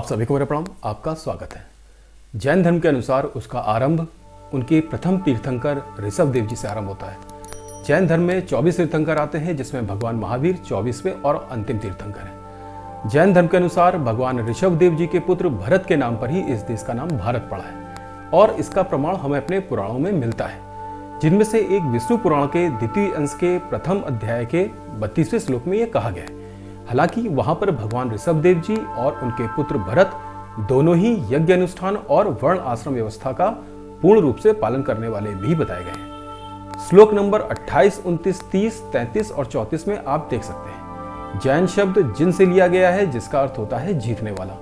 आप सभी को मेरा प्रणाम, आपका स्वागत है। जैन धर्म के अनुसार उसका आरंभ उनके प्रथम तीर्थंकर ऋषभ देव जी से आरंभ होता है। जैन धर्म में 24 तीर्थंकर आते हैं, जिसमें भगवान महावीर 24वें और अंतिम तीर्थंकर हैं। जैन धर्म के अनुसार भगवान ऋषभ देव जी के पुत्र भरत के नाम पर ही इस देश का नाम भारत पड़ा है और इसका प्रमाण हमें अपने पुराणों में मिलता है, जिनमें से एक विष्णु पुराण के द्वितीय अंश के प्रथम अध्याय के 32वें श्लोक में यह कहा गया है। हालांकि वहां पर भगवान ऋषभ देव जी और उनके पुत्र भरत दोनों ही यज्ञ अनुष्ठान और वर्ण आश्रम व्यवस्था का पूर्ण रूप से पालन करने वाले भी बताए गए हैं। श्लोक नंबर 28, 29, 30, 33 और 34 में आप देख सकते हैं, जैन शब्द जिन से लिया गया है, जिसका अर्थ होता है जीतने वाला।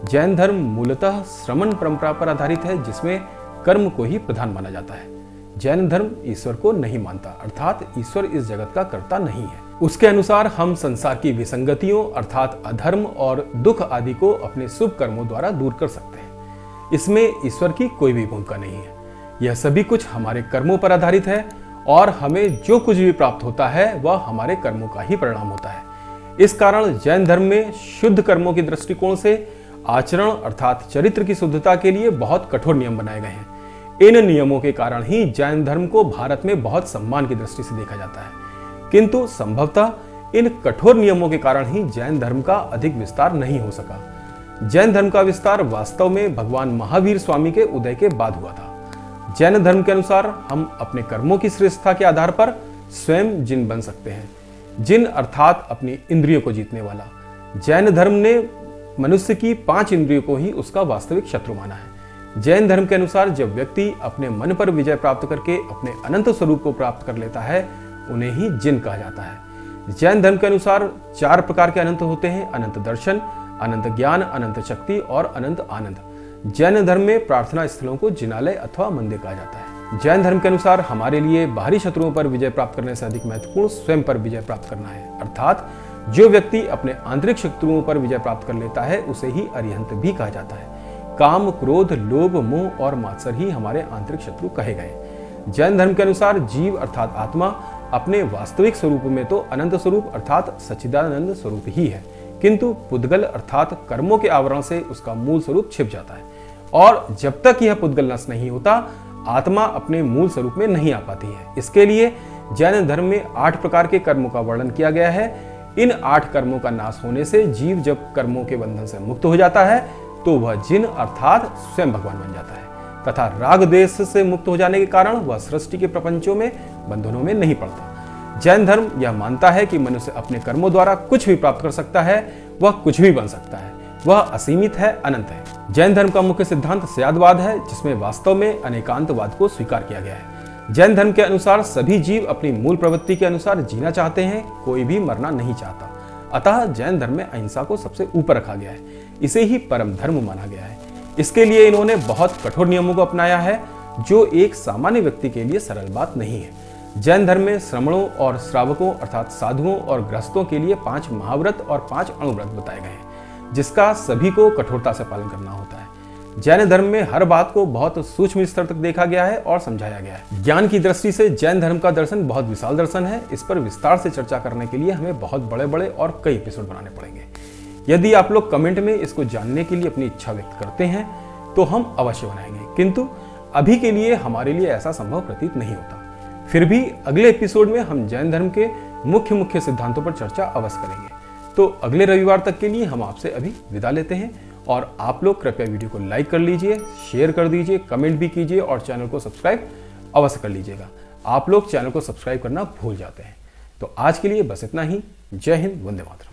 जैन धर्म मूलतः श्रमण परंपरा पर आधारित है, जिसमें कर्म को ही प्रधान माना जाता है। जैन धर्म ईश्वर को नहीं मानता, अर्थात ईश्वर इस जगत का कर्ता नहीं है। उसके अनुसार हम संसार की विसंगतियों अर्थात अधर्म और दुख आदि को अपने शुभ कर्मों द्वारा दूर कर सकते हैं। इसमें ईश्वर की कोई भी भूमिका नहीं है। यह सभी कुछ हमारे कर्मों पर आधारित है और हमें जो कुछ भी प्राप्त होता है वह हमारे कर्मों का ही परिणाम होता है। इस कारण जैन धर्म में शुद्ध कर्मों की दृष्टिकोण से आचरण अर्थात चरित्र की शुद्धता के लिए बहुत कठोर नियम बनाए गए हैं। इन नियमों के कारण ही जैन धर्म को भारत में बहुत सम्मान की दृष्टि से देखा जाता है, किंतु संभवतः इन कठोर नियमों के कारण ही जैन धर्म का अधिक विस्तार नहीं हो सका। जैन धर्म का विस्तार वास्तव में भगवान महावीर स्वामी के उदय के बाद हुआ था। जैन धर्म के अनुसार हम अपने कर्मों की श्रेष्ठता के आधार पर स्वयं जिन बन सकते हैं। जिन अर्थात अपनी इंद्रियों को जीतने वाला। जैन धर्म ने मनुष्य की 5 इंद्रियों को ही उसका वास्तविक शत्रु माना है। जैन धर्म के अनुसार जब व्यक्ति अपने मन पर विजय प्राप्त करके अपने अनंत स्वरूप को प्राप्त कर लेता है, उन्हें ही जिन कहा जाता है। जैन धर्म के अनुसार 4 प्रकार के अनंत होते हैं: अनंत दर्शन, अनंत ज्ञान, अनंत शक्ति और अनंत आनंद। जैन धर्म में प्रार्थना स्थलों को जिनालय अथवा मंदिर कहा जाता है। जैन धर्म के अनुसार हमारे लिए बाहरी शत्रुओं पर विजय प्राप्त करने से अधिक महत्वपूर्ण स्वयं पर विजय प्राप्त करना है, अर्थात जो व्यक्ति अपने आंतरिक शत्रुओं पर विजय प्राप्त कर लेता है उसे ही अरिहंत भी कहा जाता है। काम, क्रोध, लोभ, मोह और मात्सर ही हमारे आंतरिक शत्रु कहे गए। जैन धर्म के अनुसार जीव अर्थात आत्मा अपने वास्तविक स्वरूप में तो अनंत स्वरूप अर्थात सच्चिदानंद स्वरूप ही है, किंतु पुद्गल अर्थात कर्मों के आवरण से उसका मूल स्वरूप छिप जाता है और जब तक यह पुद्गल नष्ट नहीं होता, आत्मा अपने मूल स्वरूप में नहीं आ पाती है। इसके लिए जैन धर्म में 8 प्रकार के कर्मों का वर्णन किया गया है। इन 8 कर्मों का नाश होने से जीव जब कर्मों के बंधन से मुक्त हो जाता है तो वह जिन अर्थात स्वयं भगवान बन जाता है तथा राग देश से मुक्त हो जाने के कारण वह सृष्टि के प्रपंचों में बंधनों में नहीं पड़ता। जैन धर्म यह मानता है कि मनुष्य अपने कर्मों द्वारा कुछ भी प्राप्त कर सकता है, वह कुछ भी बन सकता है, वह असीमित है, अनंत है। जैन धर्म का मुख्य सिद्धांत स्यादवाद है, जिसमें वास्तव में अनेकांतवाद को स्वीकार किया गया है। जैन धर्म के अनुसार सभी जीव अपनी मूल प्रवृत्ति के अनुसार जीना चाहते हैं, कोई भी मरना नहीं चाहता। अतः जैन धर्म में अहिंसा को सबसे ऊपर रखा गया है, इसे ही परम धर्म माना गया है। इसके लिए इन्होंने बहुत कठोर नियमों को अपनाया है, जो एक सामान्य व्यक्ति के लिए सरल बात नहीं है। जैन धर्म में श्रमणों और श्रावकों अर्थात साधुओं और गृहस्थों के लिए 5 महाव्रत और 5 अणुव्रत बताए गए हैं, जिसका सभी को कठोरता से पालन करना होता है। जैन धर्म में हर बात को बहुत सूक्ष्म स्तर तक देखा गया है और समझाया गया है। ज्ञान की दृष्टि से जैन धर्म का दर्शन बहुत विशाल दर्शन है। इस पर विस्तार से चर्चा करने के लिए हमें बहुत बड़े बड़े और कई एपिसोड बनाने पड़ेंगे। यदि आप लोग कमेंट में इसको जानने के लिए अपनी इच्छा व्यक्त करते हैं तो हम अवश्य बनाएंगे, किंतु अभी के लिए हमारे लिए ऐसा संभव प्रतीत नहीं होता। फिर भी अगले एपिसोड में हम जैन धर्म के मुख्य सिद्धांतों पर चर्चा अवश्य करेंगे। तो अगले रविवार तक के लिए हम आपसे अभी विदा लेते हैं और आप लोग कृपया वीडियो को लाइक कर लीजिए, शेयर कर दीजिए, कमेंट भी कीजिए और चैनल को सब्सक्राइब अवश्य कर लीजिएगा। आप लोग चैनल को सब्सक्राइब करना भूल जाते हैं। तो आज के लिए बस इतना ही। जय हिंद, वंदे मातरम।